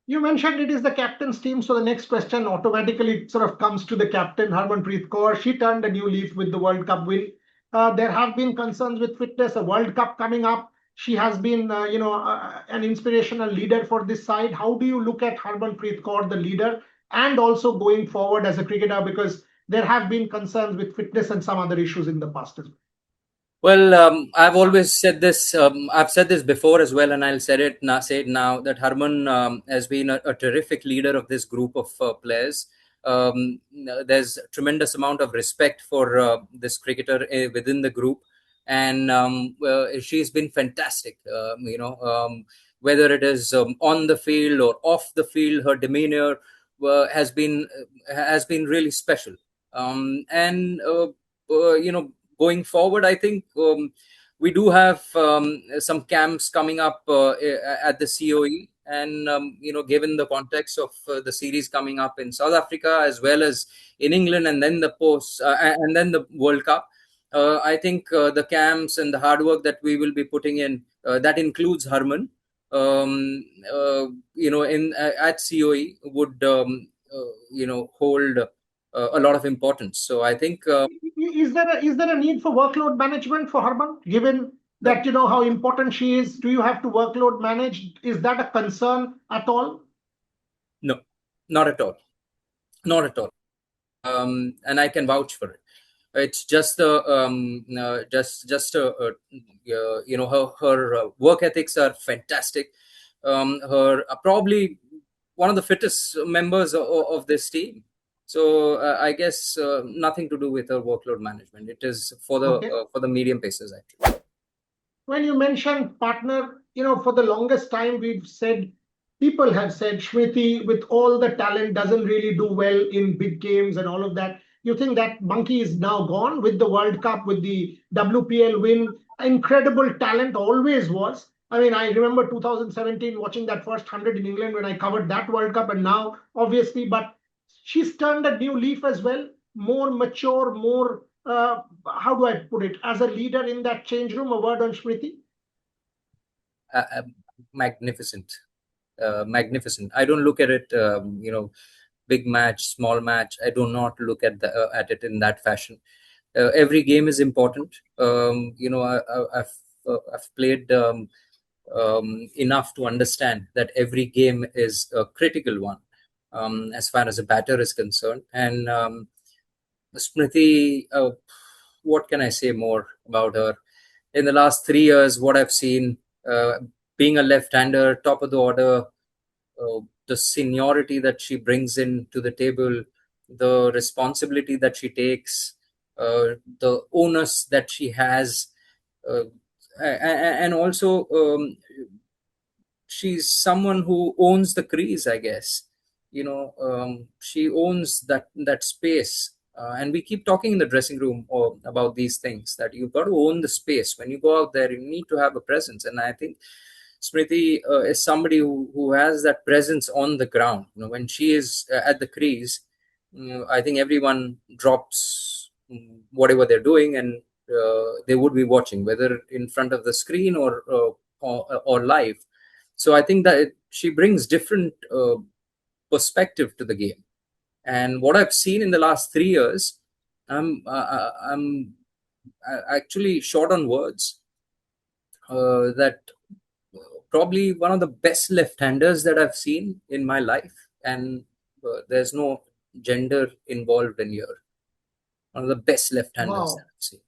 You mentioned it is the captain's team, so the next question automatically sort of comes to the captain, Harmanpreet Kaur. She turned a new leaf with the World Cup win. There have been concerns with fitness, a World Cup coming up. She has been, an inspirational leader for this side. How do you look at Harmanpreet Kaur, the leader, and also going forward as a cricketer? Because there have been concerns with fitness and some other issues in the past as well. Well, I've always said this. I've said this before as well, and I'll say it now that Harman has been a terrific leader of this group of players. There's tremendous amount of respect for this cricketer within the group, and she's been fantastic. Whether it is on the field or off the field, her demeanor has been really special. And going forward, I think we do have some camps coming up at the COE, and given the context of the series coming up in South Africa as well as in England, and then the World Cup, I think the camps and the hard work that we will be putting in, that includes Harman, at COE would hold a lot of importance. So I think Is there a need for workload management for Harman, given that you know how important she is? Do you have to workload manage? Is that a concern at all? No, not at all, not at all. And I can vouch for it. It's just her work ethics are fantastic. Her probably one of the fittest members of this team. So I guess nothing to do with her workload management. It is for the medium pacers actually. When you mentioned partner, for the longest time people have said Smriti, with all the talent, doesn't really do well in big games and all of that. You think that monkey is now gone with the World Cup, with the WPL win? Incredible talent always was. I mean, I remember 2017 watching that first 100 in England when I covered that World Cup, and now obviously, but she's turned a new leaf as well, more mature, more, how do I put it, as a leader in that change room. A word on Smriti? Magnificent. Magnificent. I don't look at it, big match, small match. I do not look at it in that fashion. Every game is important. I've played enough to understand that every game is a critical one, as far as a batter is concerned. And Smriti, what can I say more about her? In the last 3 years, what I've seen, being a left-hander, top of the order, the seniority that she brings in to the table, the responsibility that she takes, the onus that she has, and also she's someone who owns the crease, I guess. She owns that space. And we keep talking in the dressing room about these things, that you've got to own the space. When you go out there, you need to have a presence. And I think Smriti is somebody who has that presence on the ground. When she is at the crease, I think everyone drops whatever they're doing, and they would be watching, whether in front of the screen or live. So I think that she brings different perspective to the game. And what I've seen in the last 3 years, I'm actually short on words. That probably one of the best left-handers that I've seen in my life, and there's no gender involved in here. One of the best left-handers that I've seen.